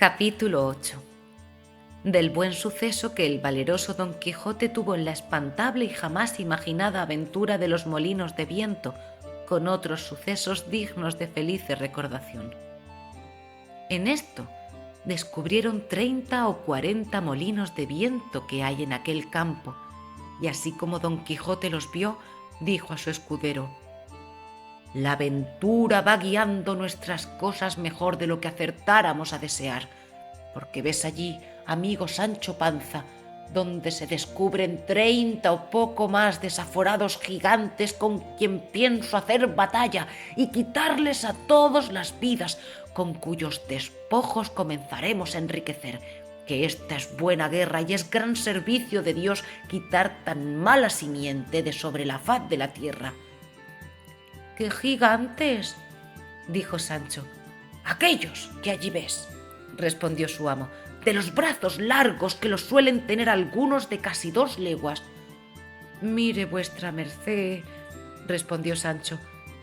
Capítulo 8. Del buen suceso que el valeroso Don Quijote tuvo en la espantable y jamás imaginada aventura de los molinos de viento, con otros sucesos dignos de felice recordación. En esto descubrieron 30 o 40 molinos de viento que hay en aquel campo, y así como Don Quijote los vio, dijo a su escudero: «La aventura va guiando nuestras cosas mejor de lo que acertáramos a desear, porque ves allí, amigo Sancho Panza, donde se descubren 30 o poco más desaforados gigantes con quien pienso hacer batalla y quitarles a todos las vidas, con cuyos despojos comenzaremos a enriquecer, que esta es buena guerra y es gran servicio de Dios quitar tan mala simiente de sobre la faz de la tierra». «¿Qué gigantes?», dijo Sancho. «Aquellos que allí ves», respondió su amo, «de los brazos largos que los suelen tener algunos de casi 2 leguas». «Mire vuestra merced», respondió Sancho,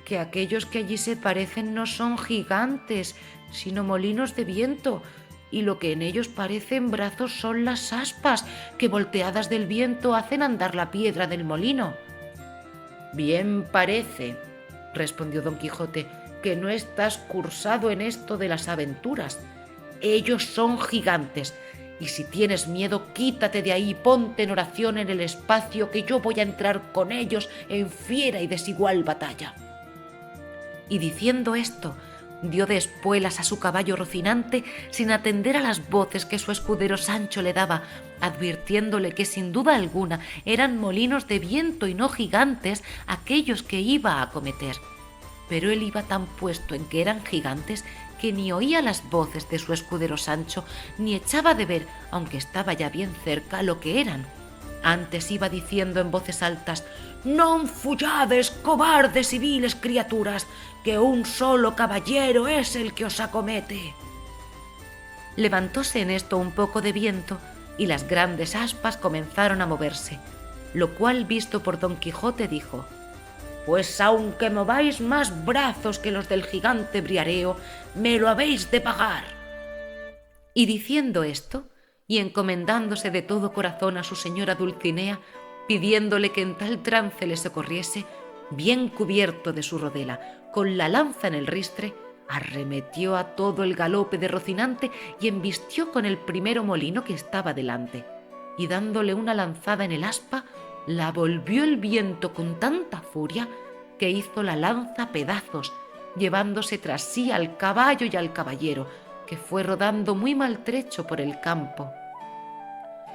«que aquellos que allí se parecen no son gigantes, sino molinos de viento, y lo que en ellos parecen brazos son las aspas, que volteadas del viento hacen andar la piedra del molino». «Bien parece», respondió Don Quijote, «que no estás cursado en esto de las aventuras. Ellos son gigantes, y si tienes miedo, quítate de ahí y ponte en oración en el espacio, que yo voy a entrar con ellos en fiera y desigual batalla». Y diciendo esto, dio de espuelas a su caballo Rocinante sin atender a las voces que su escudero Sancho le daba, advirtiéndole que sin duda alguna eran molinos de viento y no gigantes aquellos que iba a acometer. Pero él iba tan puesto en que eran gigantes que ni oía las voces de su escudero Sancho, ni echaba de ver, aunque estaba ya bien cerca, lo que eran. Antes iba diciendo en voces altas: «Non fullades, cobardes y viles criaturas, que un solo caballero es el que os acomete». Levantóse en esto un poco de viento, y las grandes aspas comenzaron a moverse, lo cual, visto por Don Quijote, dijo: «Pues aunque mováis más brazos que los del gigante Briareo, me lo habéis de pagar». Y diciendo esto, y encomendándose de todo corazón a su señora Dulcinea, pidiéndole que en tal trance le socorriese, bien cubierto de su rodela, con la lanza en el ristre, arremetió a todo el galope de Rocinante y embistió con el primero molino que estaba delante, y dándole una lanzada en el aspa, la volvió el viento con tanta furia que hizo la lanza pedazos, llevándose tras sí al caballo y al caballero, que fue rodando muy maltrecho por el campo.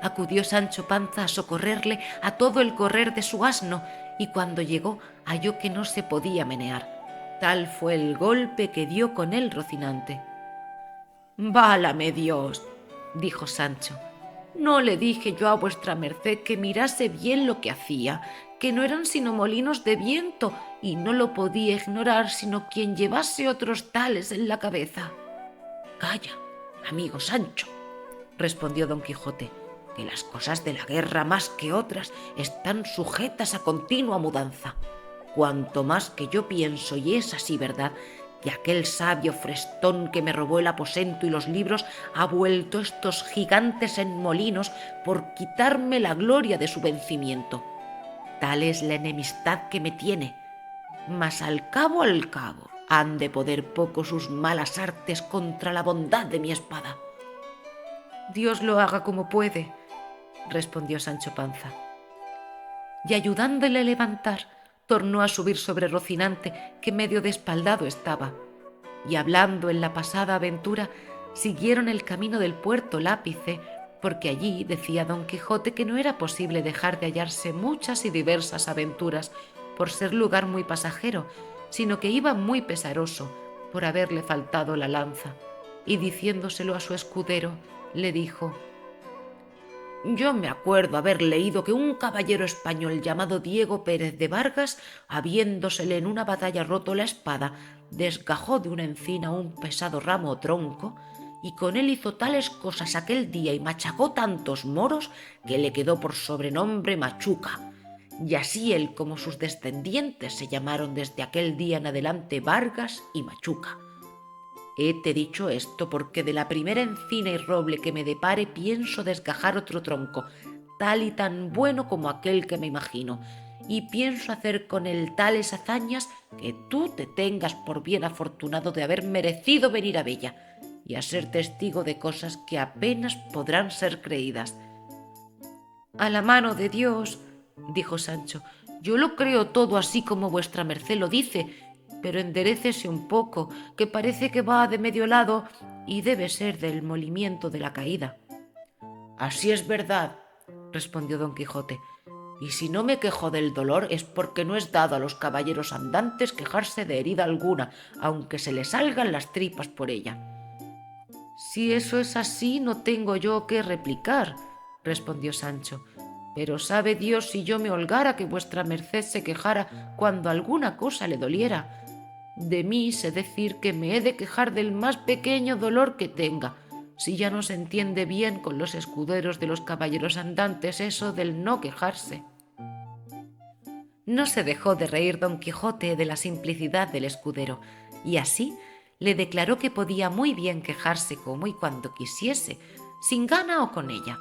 Acudió Sancho Panza a socorrerle a todo el correr de su asno, y cuando llegó halló que no se podía menear. Tal fue el golpe que dio con él Rocinante. «Válame Dios», dijo Sancho, «no le dije yo a vuestra merced que mirase bien lo que hacía, que no eran sino molinos de viento, y no lo podía ignorar sino quien llevase otros tales en la cabeza». «Calla, amigo Sancho», respondió Don Quijote, «que las cosas de la guerra más que otras están sujetas a continua mudanza. Cuanto más que yo pienso, y es así verdad, que aquel sabio Frestón que me robó el aposento y los libros ha vuelto estos gigantes en molinos por quitarme la gloria de su vencimiento. Tal es la enemistad que me tiene, mas al cabo han de poder poco sus malas artes contra la bondad de mi espada». «Dios lo haga como puede», respondió Sancho Panza. Y ayudándole a levantar, tornó a subir sobre Rocinante, que medio despaldado estaba, y hablando en la pasada aventura, siguieron el camino del puerto Lápice, porque allí decía Don Quijote que no era posible dejar de hallarse muchas y diversas aventuras, por ser lugar muy pasajero, sino que iba muy pesaroso por haberle faltado la lanza, y diciéndoselo a su escudero, le dijo: «Yo me acuerdo haber leído que un caballero español llamado Diego Pérez de Vargas, habiéndosele en una batalla roto la espada, desgajó de una encina un pesado ramo o tronco, y con él hizo tales cosas aquel día y machacó tantos moros que le quedó por sobrenombre Machuca, y así él como sus descendientes se llamaron desde aquel día en adelante Vargas y Machuca. Hete dicho esto porque de la primera encina y roble que me depare pienso desgajar otro tronco, tal y tan bueno como aquel que me imagino, y pienso hacer con él tales hazañas que tú te tengas por bien afortunado de haber merecido venir a Bella, y a ser testigo de cosas que apenas podrán ser creídas. A la mano de Dios, dijo Sancho, yo lo creo todo así como vuestra merced lo dice, pero enderécese un poco, que parece que va de medio lado y debe ser del molimiento de la caída. Así es verdad, respondió don Quijote, y si no me quejo del dolor es porque no es dado a los caballeros andantes quejarse de herida alguna, aunque se les salgan las tripas por ella. Si eso es así, no tengo yo qué replicar, respondió Sancho, pero sabe Dios si yo me holgara que vuestra merced se quejara cuando alguna cosa le doliera. De mí sé decir que me he de quejar del más pequeño dolor que tenga, si ya no se entiende bien con los escuderos de los caballeros andantes eso del no quejarse. No se dejó de reír don Quijote de la simplicidad del escudero, y así le declaró que podía muy bien quejarse como y cuando quisiese, sin gana o con ella,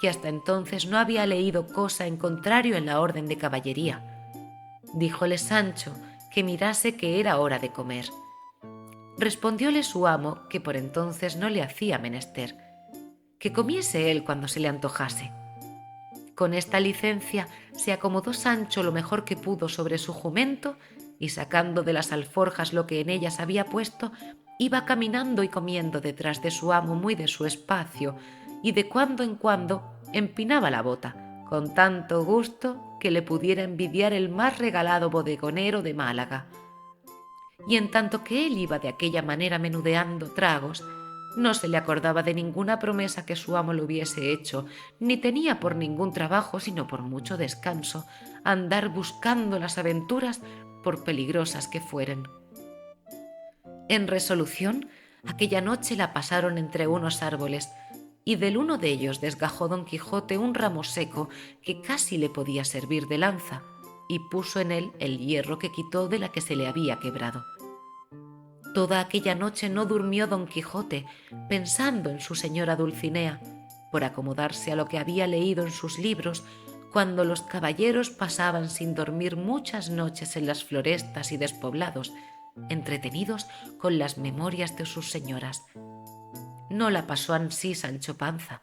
que hasta entonces no había leído cosa en contrario en la orden de caballería. Díjole Sancho que mirase que era hora de comer. Respondióle su amo que por entonces no le hacía menester, que comiese él cuando se le antojase. Con esta licencia se acomodó Sancho lo mejor que pudo sobre su jumento y sacando de las alforjas lo que en ellas había puesto, iba caminando y comiendo detrás de su amo muy de su espacio y de cuando en cuando empinaba la bota, con tanto gusto que le pudiera envidiar el más regalado bodegonero de Málaga. Y en tanto que él iba de aquella manera menudeando tragos, no se le acordaba de ninguna promesa que su amo le hubiese hecho, ni tenía por ningún trabajo, sino por mucho descanso, andar buscando las aventuras por peligrosas que fueren. En resolución, aquella noche la pasaron entre unos árboles, y del uno de ellos desgajó don Quijote un ramo seco que casi le podía servir de lanza, y puso en él el hierro que quitó de la que se le había quebrado. Toda aquella noche no durmió don Quijote, pensando en su señora Dulcinea, por acomodarse a lo que había leído en sus libros, cuando los caballeros pasaban sin dormir muchas noches en las florestas y despoblados, entretenidos con las memorias de sus señoras. No la pasó ansí Sancho Panza,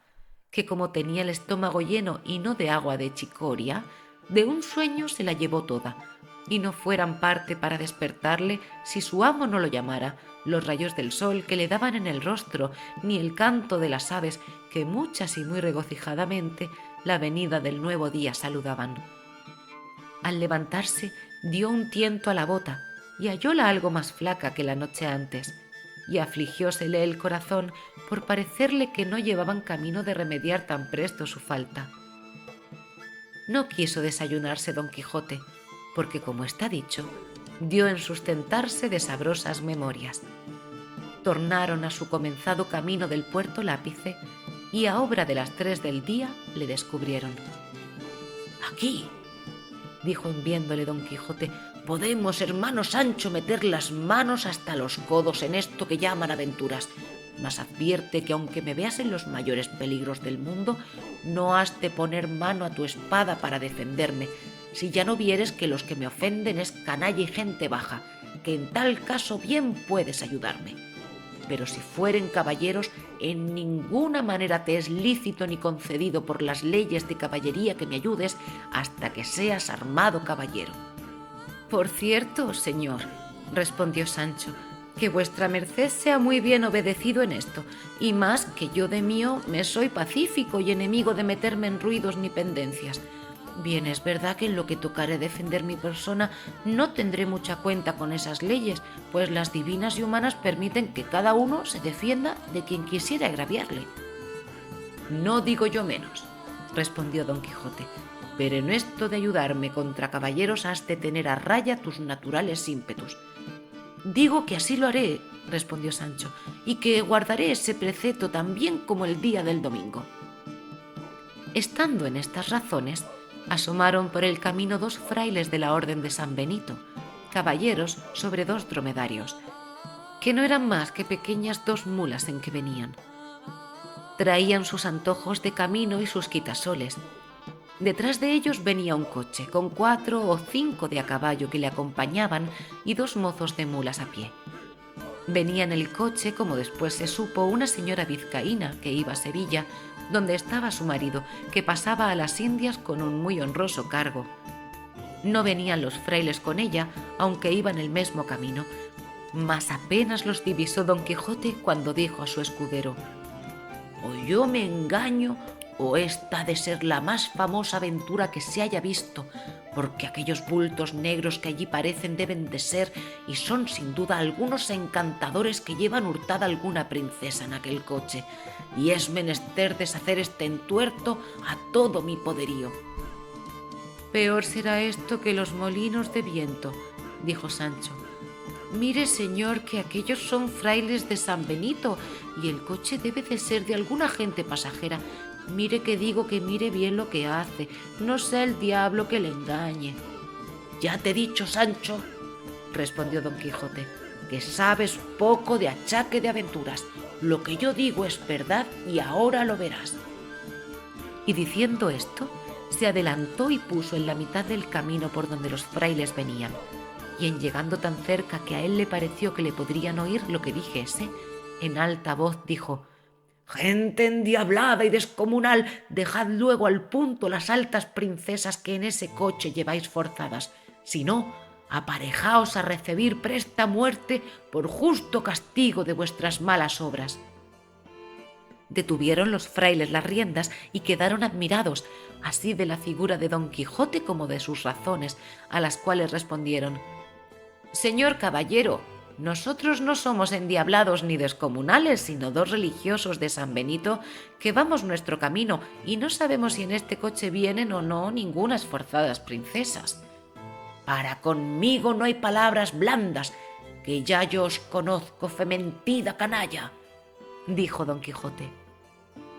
que como tenía el estómago lleno y no de agua de chicoria, de un sueño se la llevó toda, y no fueran parte para despertarle si su amo no lo llamara, los rayos del sol que le daban en el rostro, ni el canto de las aves que muchas y muy regocijadamente la venida del nuevo día saludaban. Al levantarse dio un tiento a la bota y hallóla algo más flaca que la noche antes, y afligiósele el corazón por parecerle que no llevaban camino de remediar tan presto su falta. No quiso desayunarse don Quijote, porque, como está dicho, dio en sustentarse de sabrosas memorias. Tornaron a su comenzado camino del puerto Lápice y a obra de las 3 del día le descubrieron. «Aquí», dijo en viéndole don Quijote, «podemos, hermano Sancho, meter las manos hasta los codos en esto que llaman aventuras, mas advierte que aunque me veas en los mayores peligros del mundo, no has de poner mano a tu espada para defenderme, si ya no vieres que los que me ofenden es canalla y gente baja, que en tal caso bien puedes ayudarme. Pero si fueren caballeros, en ninguna manera te es lícito ni concedido por las leyes de caballería que me ayudes hasta que seas armado caballero». «Por cierto, señor», respondió Sancho, «que vuestra merced sea muy bien obedecido en esto, y más que yo de mío me soy pacífico y enemigo de meterme en ruidos ni pendencias. Bien es verdad que en lo que tocare defender mi persona no tendré mucha cuenta con esas leyes, pues las divinas y humanas permiten que cada uno se defienda de quien quisiera agraviarle». «No digo yo menos», respondió don Quijote, «pero en esto de ayudarme contra caballeros has de tener a raya tus naturales ímpetus». «Digo que así lo haré», respondió Sancho, «y que guardaré ese precepto tan bien como el día del domingo». Estando en estas razones, asomaron por el camino 2 frailes de la orden de San Benito, caballeros sobre 2 dromedarios, que no eran más que pequeñas 2 mulas en que venían. Traían sus antojos de camino y sus quitasoles. Detrás de ellos venía un coche, con 4 o 5 de a caballo que le acompañaban y 2 mozos de mulas a pie. Venía en el coche, como después se supo, una señora vizcaína que iba a Sevilla, donde estaba su marido, que pasaba a las Indias con un muy honroso cargo. No venían los frailes con ella, aunque iban el mismo camino, mas apenas los divisó Don Quijote cuando dijo a su escudero: «O yo me engaño, o esta ha de ser la más famosa aventura que se haya visto, porque aquellos bultos negros que allí parecen deben de ser, y son sin duda algunos encantadores que llevan hurtada alguna princesa en aquel coche, y es menester deshacer este entuerto a todo mi poderío». «Peor será esto que los molinos de viento», dijo Sancho. «Mire, señor, que aquellos son frailes de San Benito, y el coche debe de ser de alguna gente pasajera. Mire que digo que mire bien lo que hace, no sea el diablo que le engañe». «Ya te he dicho, Sancho», respondió Don Quijote, «que sabes poco de achaque de aventuras. Lo que yo digo es verdad y ahora lo verás». Y diciendo esto, se adelantó y puso en la mitad del camino por donde los frailes venían, y en llegando tan cerca que a él le pareció que le podrían oír lo que dijese, en alta voz dijo: «Gente endiablada y descomunal, dejad luego al punto las altas princesas que en ese coche lleváis forzadas, si no, aparejaos a recebir presta muerte por justo castigo de vuestras malas obras». Detuvieron los frailes las riendas y quedaron admirados, así de la figura de Don Quijote como de sus razones, a las cuales respondieron: «Señor caballero, nosotros no somos endiablados ni descomunales, sino 2 religiosos de San Benito que vamos nuestro camino y no sabemos si en este coche vienen o no ningunas forzadas princesas». «Para conmigo no hay palabras blandas, que ya yo os conozco, fementida canalla», dijo Don Quijote.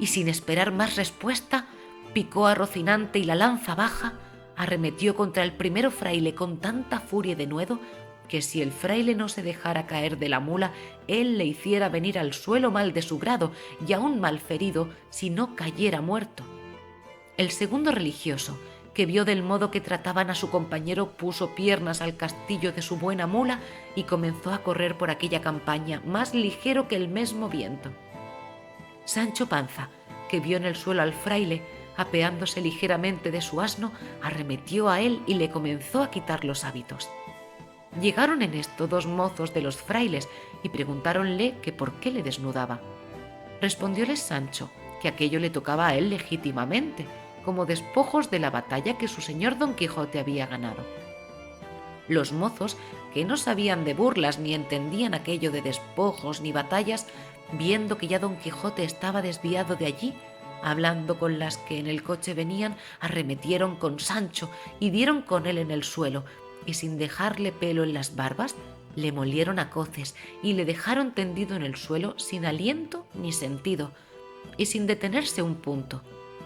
Y sin esperar más respuesta, picó a Rocinante y la lanza baja arremetió contra el primero fraile con tanta furia y denuedo que si el fraile no se dejara caer de la mula, él le hiciera venir al suelo mal de su grado y aún mal ferido si no cayera muerto. El segundo religioso, que vio del modo que trataban a su compañero, puso piernas al castillo de su buena mula y comenzó a correr por aquella campaña más ligero que el mesmo viento. Sancho Panza, que vio en el suelo al fraile, apeándose ligeramente de su asno, arremetió a él y le comenzó a quitar los hábitos. Llegaron en esto 2 mozos de los frailes y preguntáronle que por qué le desnudaba. Respondióles Sancho que aquello le tocaba a él legítimamente, como despojos de la batalla que su señor Don Quijote había ganado. Los mozos, que no sabían de burlas ni entendían aquello de despojos ni batallas, viendo que ya Don Quijote estaba desviado de allí, hablando con las que en el coche venían, arremetieron con Sancho y dieron con él en el suelo, y sin dejarle pelo en las barbas, le molieron a coces y le dejaron tendido en el suelo sin aliento ni sentido, y sin detenerse un punto.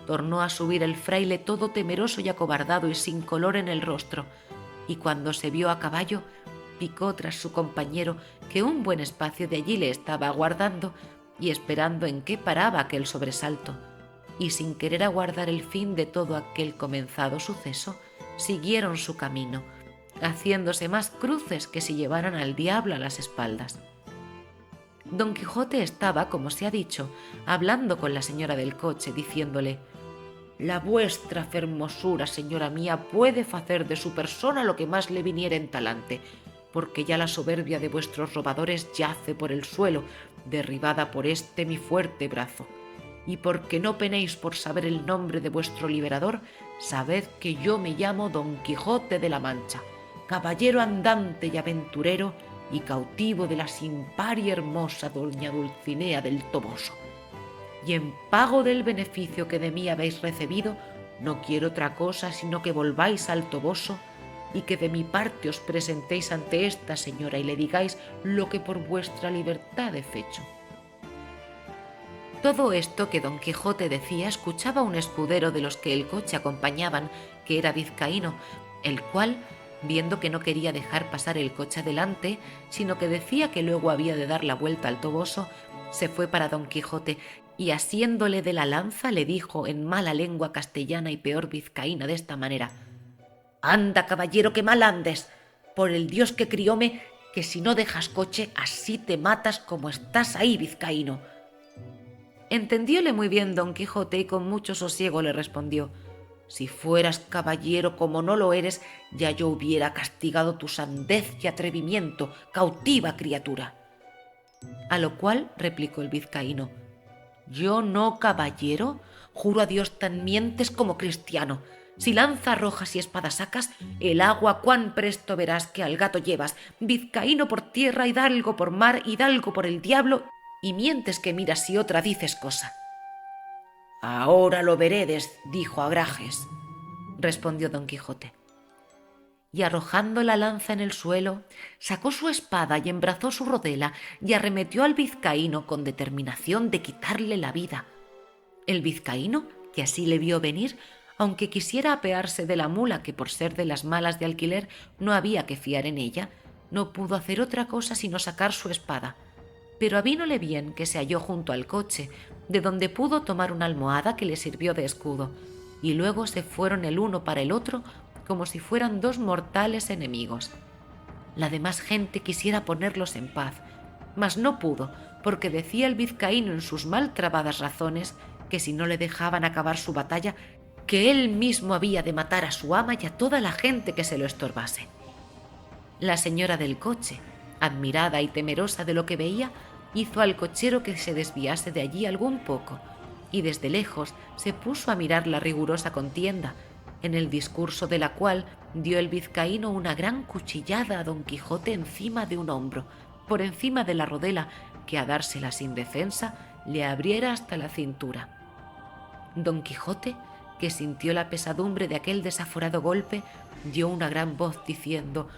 Tornó a subir el fraile todo temeroso y acobardado y sin color en el rostro, y cuando se vio a caballo, picó tras su compañero, que un buen espacio de allí le estaba aguardando y esperando en qué paraba aquel sobresalto, y sin querer aguardar el fin de todo aquel comenzado suceso, siguieron su camino, haciéndose más cruces que si llevaran al diablo a las espaldas. Don Quijote estaba, como se ha dicho, hablando con la señora del coche, diciéndole: «La vuestra fermosura, señora mía, puede facer de su persona lo que más le viniere en talante, porque ya la soberbia de vuestros robadores yace por el suelo, derribada por este mi fuerte brazo. Y porque no penéis por saber el nombre de vuestro liberador, sabed que yo me llamo Don Quijote de la Mancha, caballero andante y aventurero y cautivo de la sin par y hermosa doña Dulcinea del Toboso. Y en pago del beneficio que de mí habéis recibido, no quiero otra cosa sino que volváis al Toboso y que de mi parte os presentéis ante esta señora y le digáis lo que por vuestra libertad he fecho». Todo esto que Don Quijote decía escuchaba un escudero de los que el coche acompañaban, que era vizcaíno, el cual, Viendo que no quería dejar pasar el coche adelante, sino que decía que luego había de dar la vuelta al Toboso, se fue para Don Quijote y, asiéndole de la lanza, le dijo en mala lengua castellana y peor vizcaína de esta manera: «Anda, caballero, que mal andes, por el Dios que crióme, que si no dejas coche, así te matas como estás ahí, vizcaíno». Entendióle muy bien Don Quijote y con mucho sosiego le respondió: «Si fueras caballero como no lo eres, ya yo hubiera castigado tu sandez y atrevimiento, cautiva criatura». A lo cual replicó el vizcaíno: «¿Yo no caballero? Juro a Dios tan mientes como cristiano. Si lanza arrojas y espada sacas, el agua cuán presto verás que al gato llevas, vizcaíno por tierra, hidalgo por mar, hidalgo por el diablo, y mientes que miras y otra dices cosa». «Ahora lo veredes», dijo Agrajes, respondió Don Quijote. Y arrojando la lanza en el suelo, sacó su espada y embrazó su rodela y arremetió al vizcaíno con determinación de quitarle la vida. El vizcaíno, que así le vio venir, aunque quisiera apearse de la mula, que por ser de las malas de alquiler no había que fiar en ella, no pudo hacer otra cosa sino sacar su espada. Pero avínole bien que se halló junto al coche, de donde pudo tomar una almohada que le sirvió de escudo, y luego se fueron el uno para el otro como si fueran dos mortales enemigos. La demás gente quisiera ponerlos en paz, mas no pudo, porque decía el vizcaíno en sus mal trabadas razones que si no le dejaban acabar su batalla, que él mismo había de matar a su ama y a toda la gente que se lo estorbase. La señora del coche, admirada y temerosa de lo que veía, hizo al cochero que se desviase de allí algún poco, y desde lejos se puso a mirar la rigurosa contienda, en el discurso de la cual dio el vizcaíno una gran cuchillada a Don Quijote encima de un hombro, por encima de la rodela, que a dársela sin defensa le abriera hasta la cintura. Don Quijote, que sintió la pesadumbre de aquel desaforado golpe, dio una gran voz diciendo: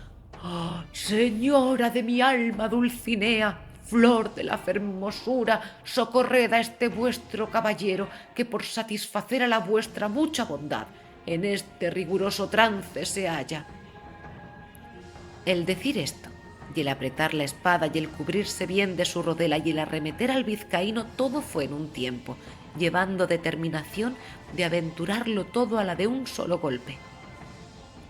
«¡Oh, señora de mi alma, Dulcinea, flor de la fermosura, socorred a este vuestro caballero, que por satisfacer a la vuestra mucha bondad en este riguroso trance se halla». El decir esto, y el apretar la espada y el cubrirse bien de su rodela y el arremeter al vizcaíno, todo fue en un tiempo, llevando determinación de aventurarlo todo a la de un solo golpe.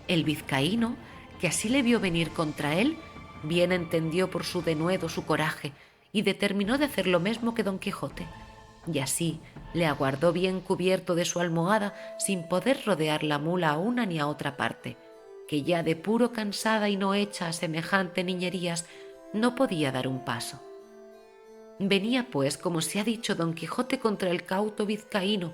El vizcaíno, que así le vio venir contra él, bien entendió por su denuedo su coraje y determinó de hacer lo mismo que Don Quijote, y así le aguardó bien cubierto de su almohada sin poder rodear la mula a una ni a otra parte, que ya de puro cansada y no hecha a semejante niñerías no podía dar un paso. Venía pues, como se ha dicho, Don Quijote contra el cauto vizcaíno,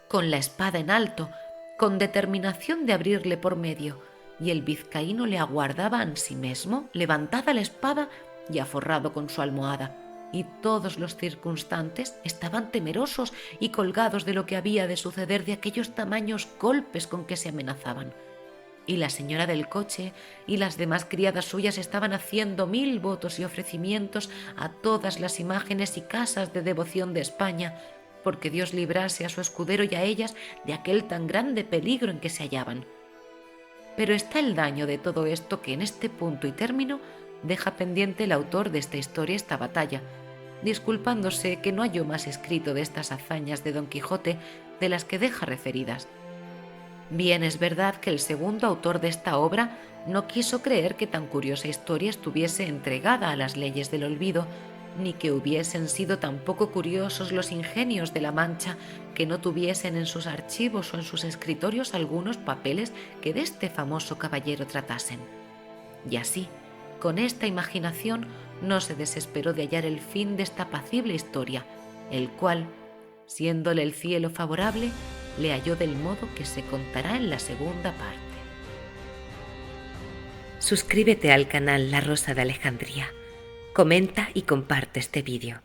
con la espada en alto, con determinación de abrirle por medio, y el vizcaíno le aguardaba ansimesmo, levantada la espada y aforrado con su almohada, y todos los circunstantes estaban temerosos y colgados de lo que había de suceder de aquellos tamaños golpes con que se amenazaban. Y la señora del coche y las demás criadas suyas estaban haciendo 1000 votos y ofrecimientos a todas las imágenes y casas de devoción de España, porque Dios librase a su escudero y a ellas de aquel tan grande peligro en que se hallaban. Pero está el daño de todo esto, que en este punto y término deja pendiente el autor de esta historia esta batalla, disculpándose que no halló más escrito de estas hazañas de Don Quijote de las que deja referidas. Bien es verdad que el segundo autor de esta obra no quiso creer que tan curiosa historia estuviese entregada a las leyes del olvido, ni que hubiesen sido tan poco curiosos los ingenios de la Mancha que no tuviesen en sus archivos o en sus escritorios algunos papeles que de este famoso caballero tratasen. Y así, con esta imaginación, no se desesperó de hallar el fin de esta apacible historia, el cual, siéndole el cielo favorable, le halló del modo que se contará en la segunda parte. Suscríbete al canal La Rosa de Alejandría, comenta y comparte este vídeo.